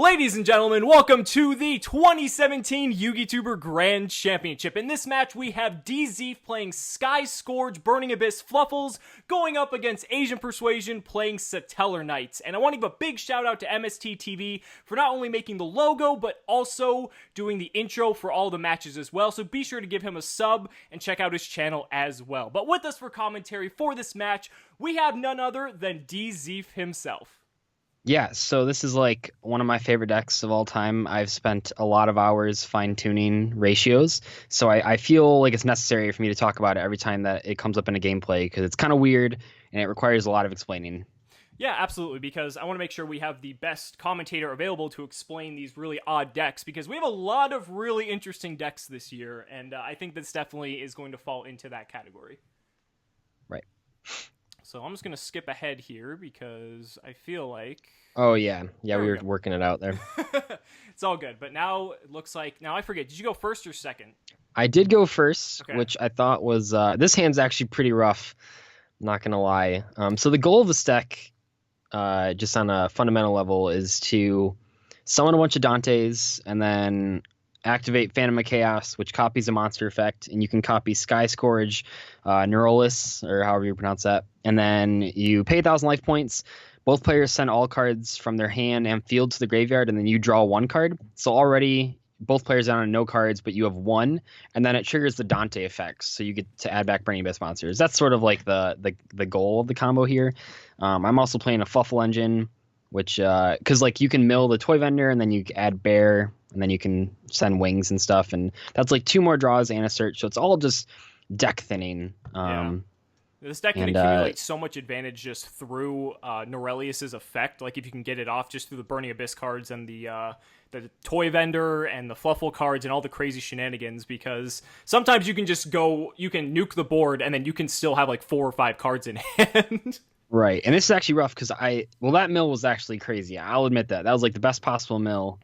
Ladies and gentlemen, welcome to the 2017 YugiTuber Grand Championship. In this match, we have Dzeeff playing Sky Scourge, Burning Abyss Fluffles, going up against AznPersuasion playing Satellarknight. And I want to give a big shout out to MST TV for not only making the logo, but also doing the intro for all the matches as well. So be sure to give him a sub and check out his channel as well. But with us for commentary for this match, we have none other than Dzeeff himself. Yeah, so this is like one of my favorite decks of all time. I've spent a lot of hours fine-tuning ratios, so I feel like it's necessary for me to talk about it every time that it comes up in a gameplay, because it's kind of weird, and it requires a lot of explaining. Yeah, absolutely, because I want to make sure we have the best commentator available to explain these really odd decks, because we have a lot of really interesting decks this year, and I think this definitely is going to fall into that category. Right. So I'm just going to skip ahead here because I feel like... Oh, yeah. Yeah, we were working it out there. It's all good. But now it looks like... Now I forget. Did you go first or second? I did go first, okay. Which I thought was... this hand's actually pretty rough, not going to lie. So the goal of this deck, just on a fundamental level, is to summon a bunch of Dantes and then activate Phantom of Chaos, which copies a monster effect, and you can copy Sky Scourge, Neurolis, or however you pronounce that, and then you pay 1,000 life points. Both players send all cards from their hand and field to the graveyard, and then you draw one card. So already both players are on no cards, but you have one, and then it triggers the Dante effects, so you get to add back Burning Abyss monsters. That's sort of like the goal of the combo here. I'm also playing a Fluffle engine, which because like you can mill the toy vendor, and then you add bear, and then you can send wings and stuff, and that's like 2 more draws and a search. So it's all just deck thinning. Yeah. This deck can accumulate so much advantage just through Norelius's effect. Like if you can get it off just through the Burning Abyss cards and the toy vendor and the Fluffle cards and all the crazy shenanigans, because sometimes you can just go, you can nuke the board and then you can still have like 4 or 5 cards in hand. Right, and this is actually rough because that mill was actually crazy. I'll admit that. That was like the best possible mill,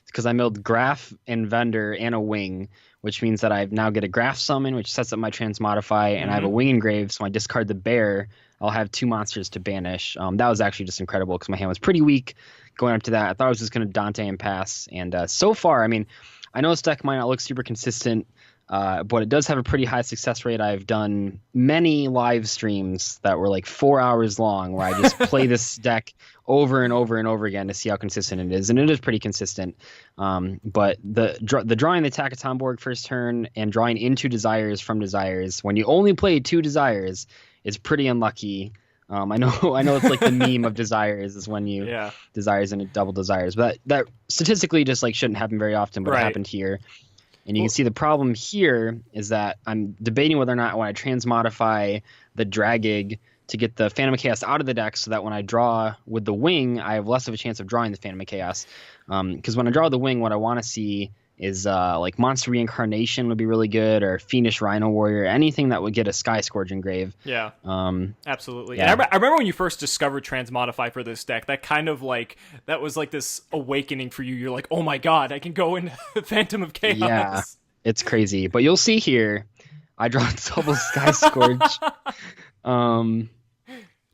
because I milled Graph and Vendor and a Wing, which means that I now get a Graph summon, which sets up my Transmodify, and I have a Wing Engrave, so I discard the bear. I'll have 2 monsters to banish. That was actually just incredible because my hand was pretty weak going up to that. I thought I was just going to Dante and pass, and so far, I mean, I know this deck might not look super consistent, but it does have a pretty high success rate. I've done many live streams that were like 4 hours long where I just play this deck over and over and over again to see how consistent it is, and it is pretty consistent. But the drawing the Takatomborg first turn and drawing into Desires from Desires when you only play 2 Desires is pretty unlucky. I know it's like the meme of Desires is when you Desires and double Desires, but that statistically just like shouldn't happen very often, but it happened here. And you can see the problem here is that I'm debating whether or not I want to transmodify the Dragig to get the Phantom of Chaos out of the deck so that when I draw with the Wing, I have less of a chance of drawing the Phantom of Chaos. Because when I draw the Wing, what I want to see is like Monster Reincarnation would be really good, or Fiendish Rhino Warrior, anything that would get a Sky Scourge engrave. Yeah, absolutely. Yeah. And I remember when you first discovered Transmodify for this deck, that kind of like, that was like this awakening for you. You're like, oh my god, I can go into Phantom of Chaos. Yeah, it's crazy. But you'll see here, I draw double Sky Scourge.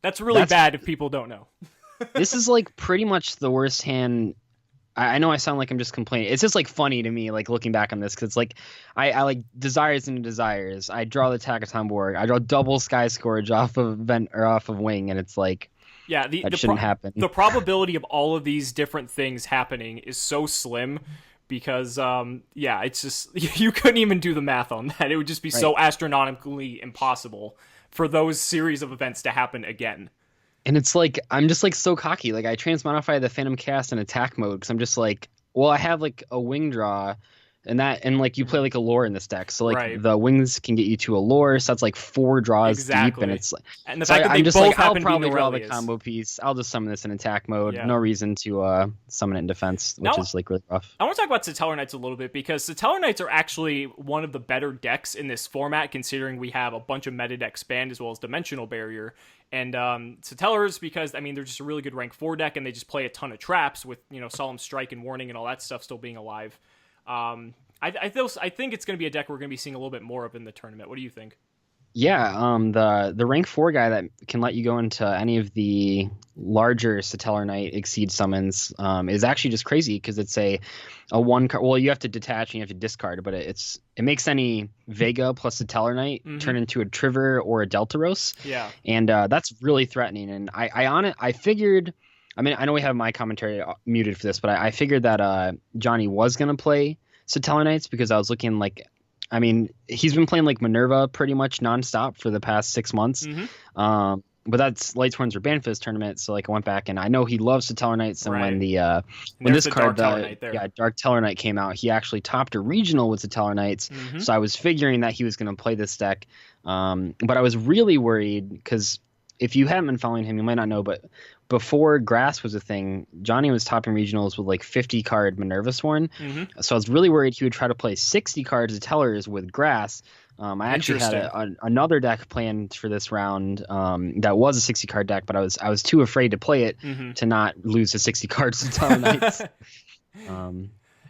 That's really bad if people don't know. This is like pretty much the worst hand. I know I sound like I'm just complaining. It's just like funny to me, like looking back on this, because like I like Desires into Desires. I draw the Takatomborg. I draw double Sky Scourge off of Wing, and it's like, yeah, that shouldn't happen. The probability of all of these different things happening is so slim, because it's just you couldn't even do the math on that. It would just be so astronomically impossible for those series of events to happen again. And it's like, I'm just like so cocky. Like I transmodify the Phantom Cast in attack mode because I'm just like, well, I have like a Wing draw, and like you play like a lore in this deck, so like the Wings can get you to a lore, so that's like 4 draws deep, and it's like, and the fact that I'm just like, I'll probably draw the combo piece. I'll just summon this in attack mode. No reason to summon it in defense, which is like really rough. I want to talk about Satellarknights a little bit, because Satellarknights are actually one of the better decks in this format, considering we have a bunch of meta decks banned as well as Dimensional Barrier. And Satellars, because I mean they're just a really good rank 4 deck, and they just play a ton of traps with Solemn Strike and Warning and all that stuff still being alive. I think it's going to be a deck we're going to be seeing a little bit more of in the tournament. What do you think? Yeah, the rank 4 guy that can let you go into any of the larger Satellarknight Exceed summons is actually just crazy because it's a one card. Well, you have to detach and you have to discard, but it makes any Vega plus Satellarknight turn into a Triver or a Deltaros. Yeah, and that's really threatening. And I figured. I mean, I know we have my commentary muted for this, but I figured that Johnny was gonna play Satellarknights because I was looking like. I mean, he's been playing like Minerva pretty much nonstop for the past 6 months. But that's Lightsworns were banned for this tournament, so like I went back and I know he loves Satellarknights, and when this card, Dark Tellarknight came out, he actually topped a regional with Satellarknights. So I was figuring that he was going to play this deck, but I was really worried because if you haven't been following him, you might not know, but before Grass was a thing, Johnny was topping regionals with like 50 card Minerva Sworn. So I was really worried he would try to play 60 cards of Tellers with Grass. I actually had another deck planned for this round that was a 60 card deck, but I was too afraid to play it to not lose the 60 cards to Tellarknights.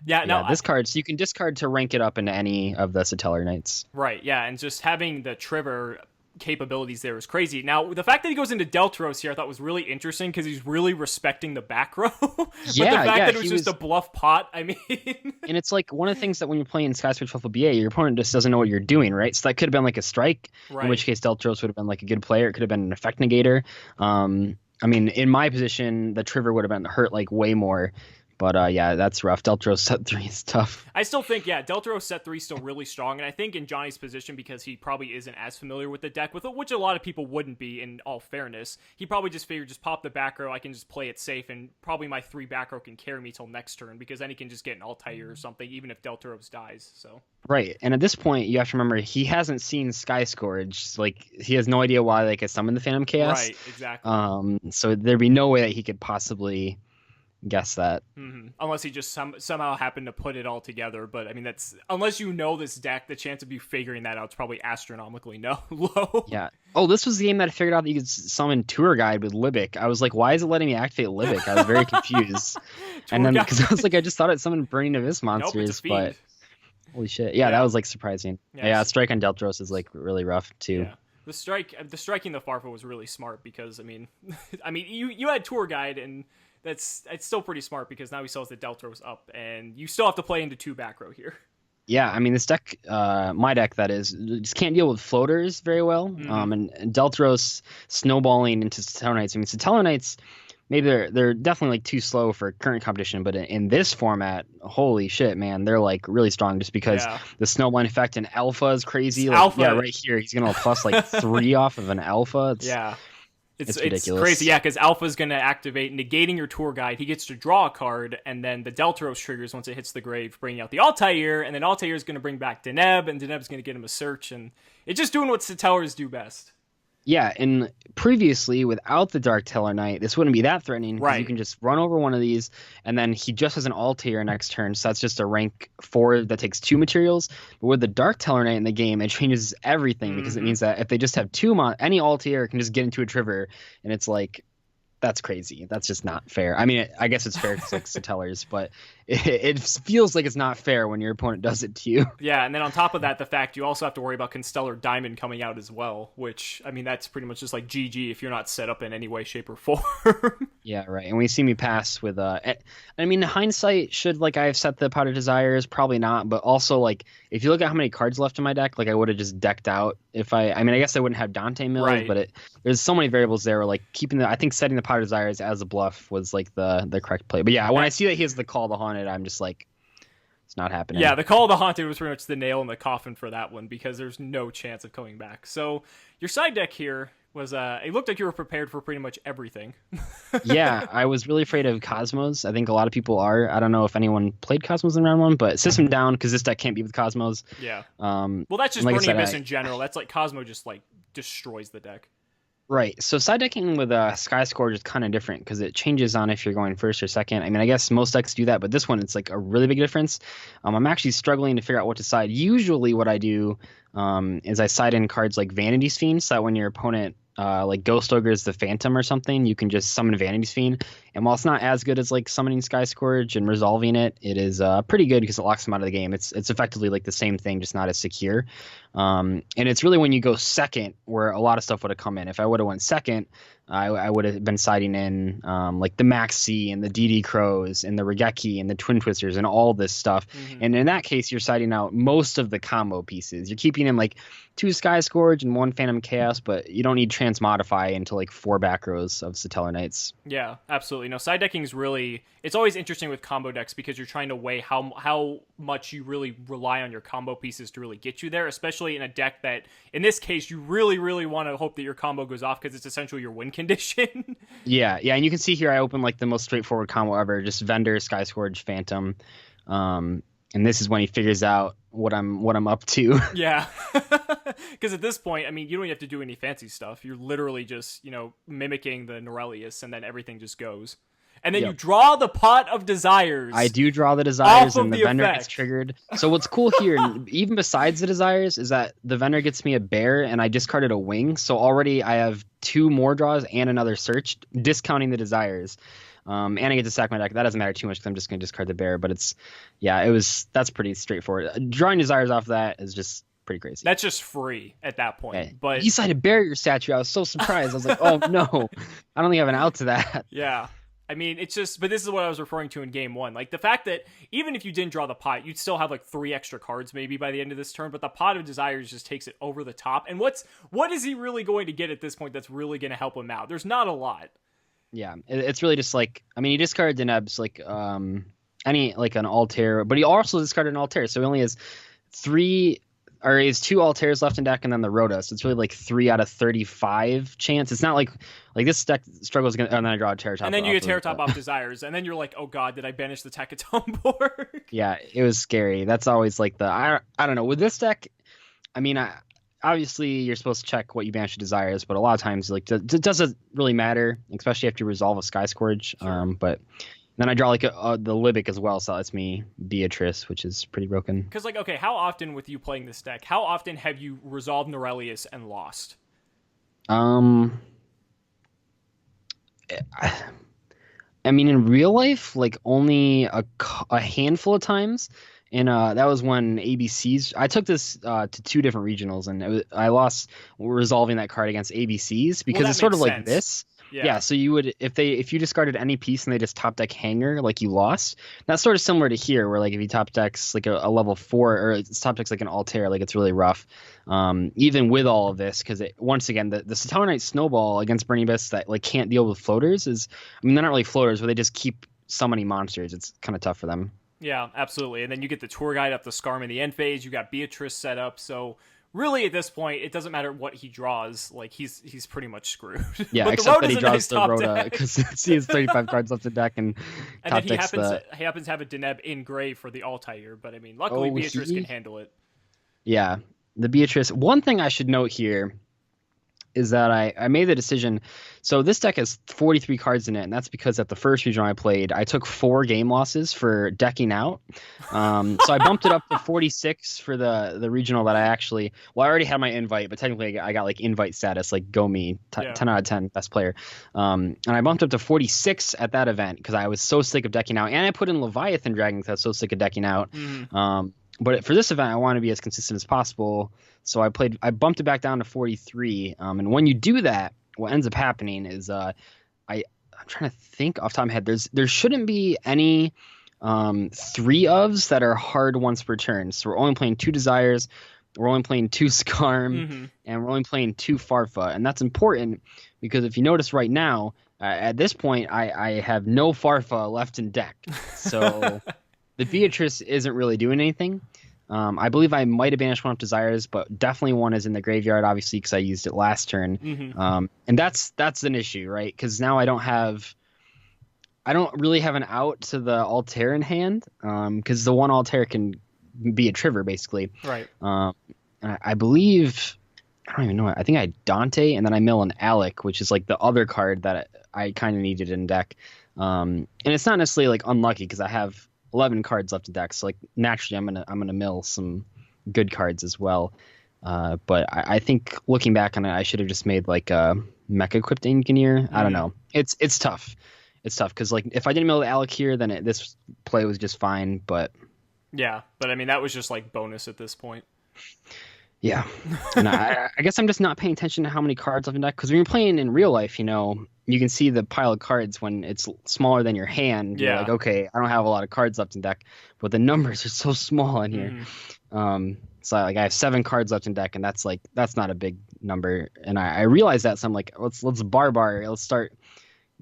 This card, so you can discard to rank it up into any of the Satellarknights. Right, yeah, and just having the Triver capabilities there is crazy. Now, the fact that he goes into Deltaros here I thought was really interesting because he's really respecting the back row. But the fact that it was just a bluff pot, I mean... And it's like one of the things that when you're playing Sky Switch Shuffle BA, your opponent just doesn't know what you're doing, right? So that could have been like a strike, in which case Deltaros would have been like a good player. It could have been an effect negator. I mean, in my position, the Triver would have been hurt like way more. But that's rough. Deltaros set 3 is tough. I still think, Deltaros set 3 is still really strong. And I think in Johnny's position, because he probably isn't as familiar with the deck, which a lot of people wouldn't be in all fairness, he probably just figured just pop the back row, I can just play it safe, and probably my 3 back row can carry me till next turn, because then he can just get an Altair or something, even if Deltaros dies. So Right. And at this point, you have to remember, he hasn't seen Sky Scourge. Like, he has no idea why they could summon the Phantom Chaos. Right, exactly. So there'd be no way that he could possibly guess that. Unless he just somehow happened to put it all together. But I mean, that's unless you know this deck, the chance of you figuring that out is probably astronomically low. Yeah. Oh, this was the game that I figured out that you could summon Tour Guide with Libic. I was like, why is it letting me activate Libic? I was very confused. And then because I was like, I just thought it summoned Burning Abyss monsters, but holy shit. Yeah, that was like surprising. Yeah, strike on Deltaros is like really rough too. Yeah. The striking the Farfa was really smart because I mean you had Tour Guide, and it's still pretty smart because now he still has the Deltaros up, and you still have to play into 2 back row here. Yeah, I mean this deck, my deck that is, just can't deal with floaters very well. And Deltaros snowballing into Satellarknights. I mean Satellarknights, maybe they're definitely like too slow for current competition, but in this format, holy shit, man, they're like really strong just because the snowballing effect and Alpha is crazy. Like, Alpha, right here, he's gonna plus like 3 off of an Alpha. It's ridiculous. It's crazy, because Alpha's going to activate, negating your Tour Guide. He gets to draw a card, and then the Deltaros triggers once it hits the grave, bringing out the Altair, and then Altair is going to bring back Deneb, and Deneb's going to get him a search, and it's just doing what Satellarknights do best. Yeah, and previously, without the Dark Tellarknight, this wouldn't be that threatening, because you can just run over one of these, and then he just has an Altair next turn, so that's just a rank 4 that takes 2 materials. But with the Dark Tellarknight in the game, it changes everything, because it means that if they just have 2 any Altair can just get into a Triver, and it's like, that's crazy. That's just not fair. I mean, I guess it's fair because like Satellars, but it feels like it's not fair when your opponent does it to you. Yeah, and then on top of that, the fact you also have to worry about Constellar Diamond coming out as well, which, I mean, that's pretty much just like GG if you're not set up in any way, shape, or form. Yeah, right. And when you see me pass with, I mean, hindsight, should like I have set the Pot of Desires? Probably not, but also like if you look at how many cards left in my deck, like I would have just decked out if I mean, I guess I wouldn't have Dante Mills, but there's so many variables there. Like keeping I think setting the Pot of Desires as a bluff was like the correct play. But yeah, when I see that he has the Call of the Haunted, I'm just like, it's not happening. Yeah, the Call of the Haunted was pretty much the nail in the coffin for that one because there's no chance of coming back. So your side deck here was it looked like you were prepared for pretty much everything. Yeah, I was really afraid of Cosmos. I think a lot of people are. I don't know if anyone played Cosmos in round 1, but system down because this deck can't be with Cosmos. Yeah. Well, that's just Burning Abyss in general. That's like Cosmo just like destroys the deck. Right. So side decking with Sky Scourge is kind of different because it changes on if you're going first or second. I mean, I guess most decks do that, but this one, it's like a really big difference. I'm actually struggling to figure out what to side. Usually what I do is I side in cards like Vanity's Fiend, so that when your opponent like Ghost Ogres the Phantom or something, you can just summon Vanity's Fiend. And while it's not as good as like summoning Sky Scourge and resolving it, it is pretty good because it locks them out of the game. It's effectively like the same thing, just not as secure. And it's really when you go second where a lot of stuff would have come in. If I would have went second, I would have been siding in like the Maxi and the DD Crows and the Regeki and the Twin Twisters and all this stuff. And in that case, you're siding out most of the combo pieces. You're keeping in like 2 Sky Scourge and 1 Phantom Chaos, but you don't need Transmodify into like 4 back rows of Satellarknights. Yeah, absolutely. No, side decking is really, it's always interesting with combo decks because you're trying to weigh how much you really rely on your combo pieces to really get you there, especially in a deck that, in this case, you really, really want to hope that your combo goes off because it's essentially your win condition. Yeah, and you can see here I open like the most straightforward combo ever, just Vendor, Sky Scourge, Phantom. And this is when he figures out what I'm up to. Yeah. Because at this point, I mean, you don't even have to do any fancy stuff. You're literally just, mimicking the Norelius, and then everything just goes. And then you draw the Pot of Desires. I do draw the Desires, and the Vendor effect. gets triggered. So what's cool here, even besides the Desires, is that the Vendor gets me a Bear, and I discarded a Wing. So already I have 2 more draws and another Search, discounting the Desires. And I get to sack my deck. That doesn't matter too much because I'm just going to discard the Bear. But that's pretty straightforward. Drawing Desires off that is just pretty crazy. That's just free at that point. Yeah. But you decided to bury your statue. I was so surprised. I was like, oh no, I don't think I have an out to that. Yeah. I mean, it's just, but this is what I was referring to in game 1. Like the fact that even if you didn't draw the pot, you'd still have like 3 extra cards maybe by the end of this turn, but the Pot of Desires just takes it over the top. And what is he really going to get at this point that's really going to help him out? There's not a lot. Yeah, it's really just like, I mean, he discarded Deneb's like any like an Altair, but he also discarded an Altair, so he only has 2 Altairs left in deck and then the Rhoda. So it's really like 3 out of 35 chance. It's not like this deck struggles against, and then I draw a Terror Top. And then you get Terror Top off Desires, and then you're like, oh god, did I banish the Tekatone board? Yeah, it was scary. That's always like I don't know with this deck. I mean, obviously you're supposed to check what you banish the Desires, but a lot of times like it doesn't really matter, especially after you resolve a Sky Scourge. Sure. But then I draw like the Libic as well, so that's me Beatrice, which is pretty broken. Because like, okay, how often with you playing this deck, how often have you resolved Norelius and lost? I mean, in real life, like only a handful of times. And that was when ABCs. I took this to 2 different regionals, and I lost resolving that card against ABCs because it's sort of like this. Yeah. So you would if you discarded any piece and they just top deck Hanger, like you lost. That's sort of similar to here, where like if you top decks like a level 4 or it's top decks like an Altair, like it's really rough. Even with all of this, because once again the Satellarknight Snowball against Burning Abyss that like can't deal with floaters is, I mean, they're not really floaters, but they just keep summoning monsters. It's kind of tough for them. Yeah, absolutely. And then you get the Tour Guide up the Skarm in the end phase. You got Beatrice set up. So really, at this point, it doesn't matter what he draws. Like he's pretty much screwed. Yeah, but except that he draws nice the Rhoda because he has 35 cards left in deck, and then he happens to have a Deneb in gray for the Altair. But I mean, luckily Beatrice can handle it. Yeah, the Beatrice. One thing I should note here is that I made the decision. So this deck has 43 cards in it, and that's because at the first regional I played, I took 4 game losses for decking out. So I bumped it up to 46 for the regional that I already had my invite, but technically I got like invite status, like go me, 10 out of 10, best player. And I bumped up to 46 at that event because I was so sick of decking out, and I put in Leviathan Dragon because I was so sick of decking out. But for this event, I want to be as consistent as possible. So I bumped it back down to 43. And when you do that, what ends up happening is I'm trying to think off the top of my head. There shouldn't be any 3-ofs that are hard once per turn. So we're only playing 2 Desires, we're only playing 2 Skarm, and we're only playing 2 Farfa. And that's important because if you notice right now, at this point, I have no Farfa left in deck. So the Beatrice isn't really doing anything. I believe I might have banished one of Desires, but definitely one is in the graveyard, obviously, because I used it last turn. And that's an issue, right? Because now I don't really have an out to the Altair in hand, because the one Altair can be a Triver, basically. Right. I believe, I don't even know. I think I had Dante, and then I mill an Alec, which is like the other card that I kind of needed in deck. And it's not necessarily like unlucky because I have 11 cards left in deck, so like naturally I'm gonna mill some good cards as well. But I think looking back on it, I should have just made like a Mecha equipped Engineer. I don't know. It's tough. It's tough because like if I didn't mill the Alec here, then this play was just fine. But yeah, but I mean that was just like bonus at this point. Yeah, and I guess I'm just not paying attention to how many cards left in deck. Because when you're playing in real life, you can see the pile of cards when it's smaller than your hand. You're like, Yeah. okay, I don't have a lot of cards left in deck, but the numbers are so small in here. Hmm. So like I have 7 cards left in deck, and that's not a big number. And I realize that, so I'm like, let's let's start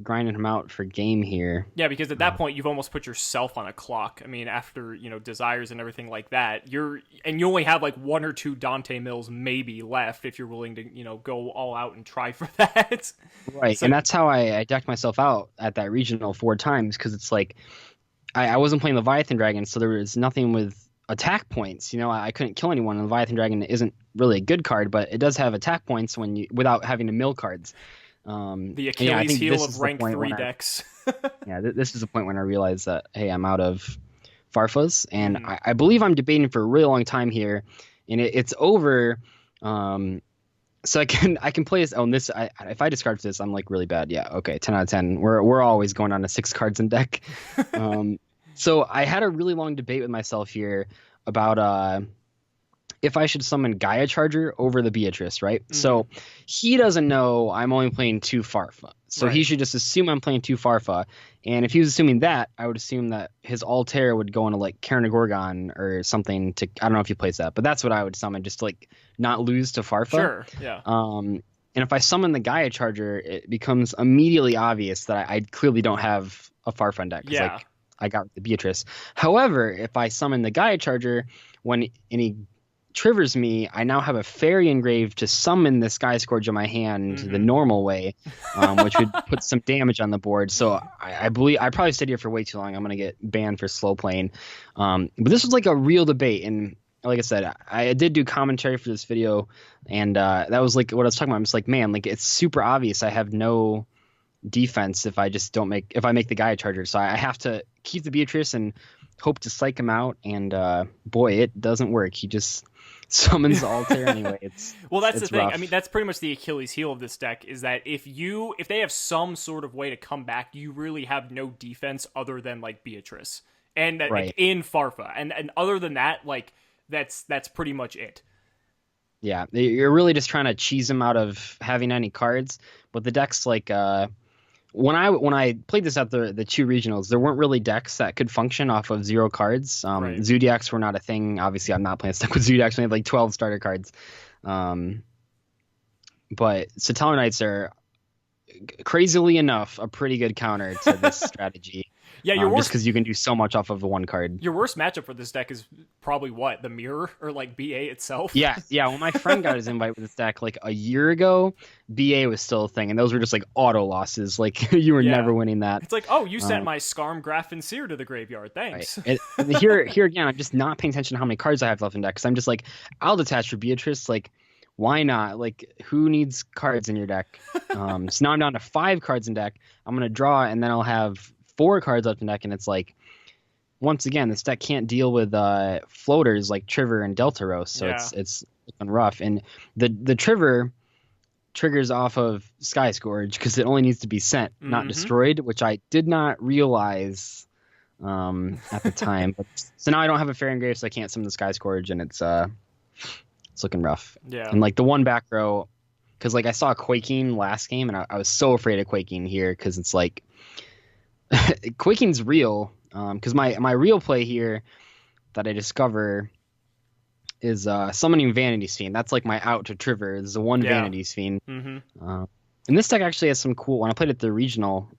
grinding him out for game here. Yeah, because at that point you've almost put yourself on a clock. I mean, after desires and everything like that, you only have like 1 or 2 Dante mills maybe left if you're willing to go all out and try for that. Right, So, and that's how I decked myself out at that regional 4 times, because it's like I wasn't playing Leviathan Dragon, so there was nothing with attack points. I couldn't kill anyone. And Leviathan Dragon isn't really a good card, but it does have attack points without having to mill cards. the Yeah, I Achilles think heel this of is the rank point 3 when decks. this is the point when I realized that, hey, I'm out of Farfas, and Mhm. I believe I'm debating for a really long time here, and it's over. So I can play this on this. If I discard this, I'm like really bad. Yeah, okay, 10 out of 10. We're always going on to 6 cards in deck. So I had a really long debate with myself here about if I should summon Gaia Charger over the Beatrice, right? Mhm. So he doesn't know I'm only playing 2 Farfa. So he Right. should just assume I'm playing 2 Farfa. And if he was assuming that, I would assume that his Altair would go into like Gorgon or something to, I don't know if he plays that, but that's what I would summon, just to like not lose to Farfa. Sure. Yeah. And if I summon the Gaia Charger, it becomes immediately obvious that I clearly don't have a Farfa in deck. 'Cause, Yeah. like, I got the Beatrice. However, if I summon the Gaia Charger when he triggers me, I now have a fairy engraved to summon the Sky Scourge in my hand the normal way, which would put some damage on the board. So I believe I probably stayed here for way too long. I'm gonna get banned for slow playing. But this was like a real debate, and like I said, I did do commentary for this video, and that was like what I was talking about. I'm just like, man, like it's super obvious I have no defense if I just don't if I make the Gaia Charger. So I have to keep the Beatrice and hope to psych him out, and boy, it doesn't work. He just summons Altair anyway. Well, that's the thing. rough. I mean, that's pretty much the Achilles heel of this deck, is that if they have some sort of way to come back, you really have no defense other than like Beatrice and Right. like, in Farfa, and other than that, like that's pretty much it. Yeah, you're really just trying to cheese him out of having any cards. But the deck's like when I played this at the 2 regionals, there weren't really decks that could function off of 0 cards. Right. Zodiacs were not a thing. Obviously, I'm not playing stuck with Zodiacs. We have like 12 starter cards. But Satellarknights are, crazily enough, a pretty good counter to this strategy. Yeah, your just worst because you can do so much off of the 1 card. your worst matchup for this deck is probably what, the Mirror or like BA itself. Yeah. When my friend got his invite with this deck like a year ago, BA was still a thing, and those were just like auto losses. Like you were never winning that. It's like, oh, you sent my Skarm, Graf, and Seer to the graveyard. Thanks. Right. And here again, I'm just not paying attention to how many cards I have left in deck, because I'm just like, I'll detach for Beatrice. Like, why not? Like, who needs cards in your deck? So now I'm down to 5 cards in deck. I'm gonna draw, and then I'll have 4 cards left in deck, and it's like, once again, this deck can't deal with floaters like Triver and Deltaros, so it's looking rough. And the Triver triggers off of Sky Scourge because it only needs to be sent, not destroyed, which I did not realize at the time. So now I don't have a Fair Engrave, so I can't summon the Sky Scourge, and it's looking rough. Yeah. And like the one back row, because like I saw Quaking last game, and I was so afraid of Quaking here, because it's like Quaking's real. Because my real play here that I discover is summoning Vanity's Fiend. That's like my out to Triver. Is the one Vanity's Fiend. And this deck actually has some cool. When I played at the regional,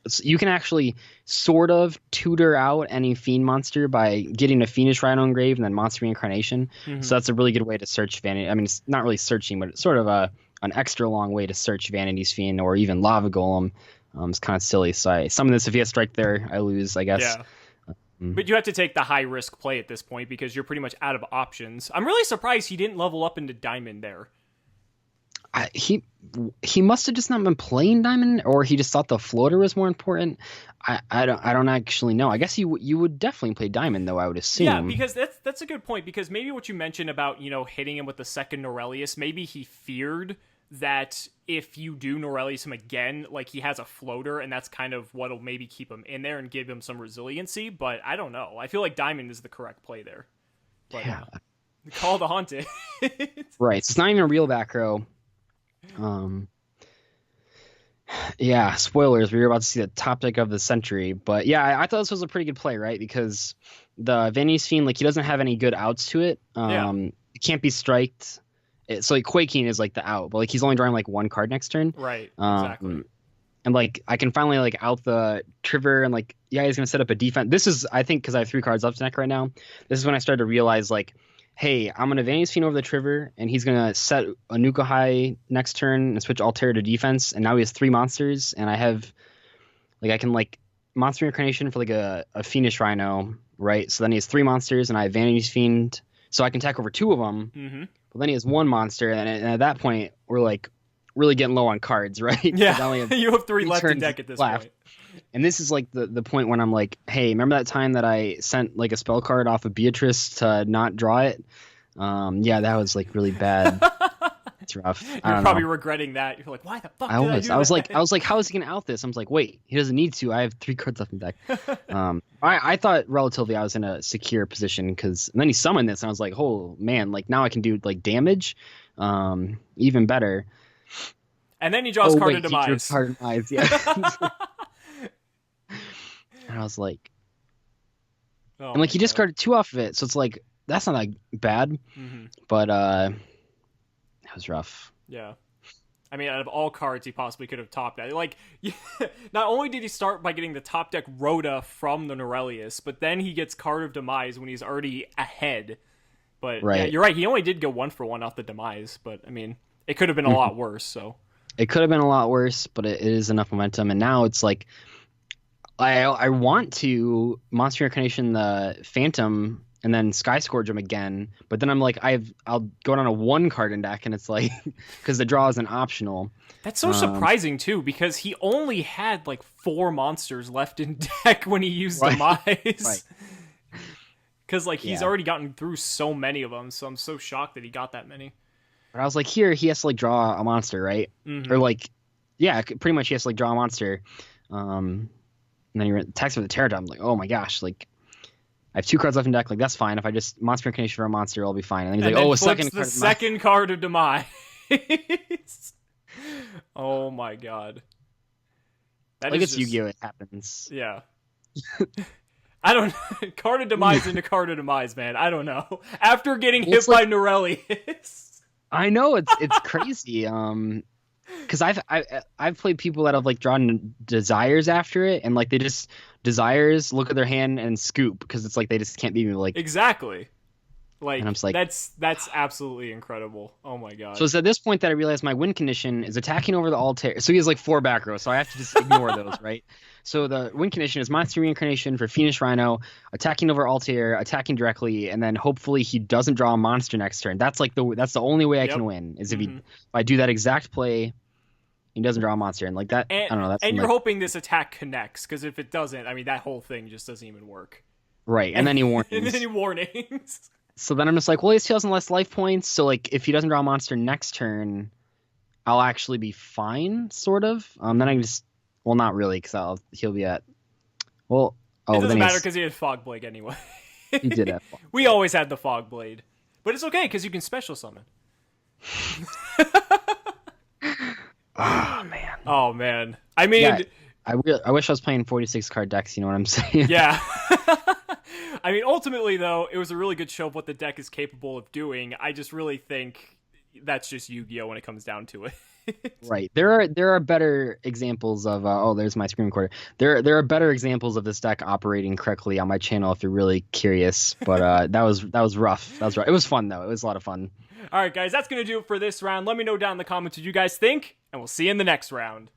so you can actually sort of tutor out any Fiend monster by getting a Fiendish Rhino Engrave and then Monster Reincarnation. So that's a really good way to search Vanity. I mean, it's not really searching, but it's sort of an extra long way to search Vanity's Fiend or even Lava Golem. It's kind of silly. So I summon this. If he has Strike there, I lose, I guess. Yeah. But you have to take the high risk play at this point because you're pretty much out of options. I'm really surprised he didn't level up into Diamond there. He must have just not been playing Diamond, or he just thought the floater was more important. I don't actually know. I guess you would definitely play Diamond, though, I would assume. Yeah, because that's a good point, because maybe what you mentioned about, hitting him with the second Norelius, maybe he feared that if you do Norelius him again, like he has a floater, and that's kind of what'll maybe keep him in there and give him some resiliency. But I don't know. I feel like Diamond is the correct play there. But, yeah. Call the haunted. Right. So it's not even a real back row. Yeah, spoilers. We were about to see the top deck of the century, but yeah, I thought this was a pretty good play, right? Because the Vanya's Fiend, like, he doesn't have any good outs to it. It can't be striked. So like Quaking is like the out, but like he's only drawing like one card next turn. Right. Exactly. And like I can finally like out the Trigger, and like he's gonna set up a defense. This is, I think, because I have 3 cards left in deck right now. This is when I started to realize, like, hey, I'm gonna Vanya's Fiend over the Trigger, and he's gonna set a Nuka High next turn and switch Altair to defense, and now he has 3 monsters, and I have like I can like Monster Incarnation for like a Fiendish Rhino, right? So then he has 3 monsters, and I have Vanya's Fiend, so I can attack over 2 of them. Mm-hmm. But then he has 1 monster, and at that point we're like really getting low on cards, right? Yeah, you have 3 left in deck at this point. And this is like the point when I'm like, hey, remember that time that I sent like a spell card off of Beatrice to not draw it? Yeah, that was like really bad. It's rough. You're probably regretting that. You're like, why the fuck did I do that? I was like, how is he gonna out this? I was like, wait, he doesn't need to. I have 3 cards left in deck. I thought relatively I was in a secure position, and then he summoned this, and I was like, oh man, like now I can do like damage, even better. And then he draws card of demise. Yeah. And I was like, and like he discarded 2 off of it, so it's like that's not that bad. Mm-hmm. But it was rough. Yeah. I mean, out of all cards he possibly could have topped that. Like, not only did he start by getting the top deck Rhoda from the Norelius, but then he gets card of demise when he's already ahead. But yeah, you're right. He only did go 1 for 1 off the demise, but I mean, it could have been a lot worse. So it could have been a lot worse, but it is enough momentum. And now it's like, I want to Monster Incarnation the Phantom and then Sky Scourge him again, but then I'm like, I'll go down a 1 card in deck, and it's like, because the draw isn't optional. That's so surprising too, because he only had like 4 monsters left in deck when he used Demise. Right. Because like he's already gotten through so many of them, so I'm so shocked that he got that many. But I was like, here he has to like draw a monster, right? Mm-hmm. Or like, yeah, pretty much he has to like draw a monster. And then he attacks with the Pterodon. I'm like, oh my gosh, like I have 2 cards left in deck. Like that's fine. If I just Monster Incarnation for a monster, I'll be fine. And then he's like, oh, second card of demise. Oh my god. That like, it's just... Yu-Gi-Oh! It happens. Yeah. I don't know. Card of demise into card of demise, man. I don't know. After getting hit by Norelius. I know, it's crazy. Because I've played people that have like drawn desires after it, and like they just desires, look at their hand and scoop, because it's like they just can't be like exactly. Like, and I'm just like, that's absolutely incredible. Oh my god. So it's at this point that I realized my win condition is attacking over the Altair. So he has like 4 back rows, so I have to just ignore those, right? So the win condition is Monster Reincarnation for Fiendish Rhino, attacking over Altair, attacking directly, and then hopefully he doesn't draw a monster next turn. That's like that's the only way I can win, is if I do that exact play, he doesn't draw a monster, and like that. I don't know. And you're hoping this attack connects, because if it doesn't, I mean that whole thing just doesn't even work. Right, and then he warnings. And then he warnings. So then I'm just like, well, he has 2,000 less life points, so like if he doesn't draw a monster next turn, I'll actually be fine, sort of. Then I can just, well, not really, because he'll be at, well, it doesn't matter because he had Fog Blade anyway. He did have Fog Blade. We always had the Fog Blade, but it's okay because you can special summon. Oh man. I mean, yeah, I wish I was playing 46 card decks. You know what I'm saying? Yeah. I mean, ultimately, though, it was a really good show of what the deck is capable of doing. I just really think that's just Yu-Gi-Oh! When it comes down to it. Right. There are better examples of there's my screen recorder. There are better examples of this deck operating correctly on my channel if you're really curious. But that was rough. That was rough. It was fun though. It was a lot of fun. All right, guys, that's gonna do it for this round. Let me know down in the comments what you guys think, and we'll see you in the next round.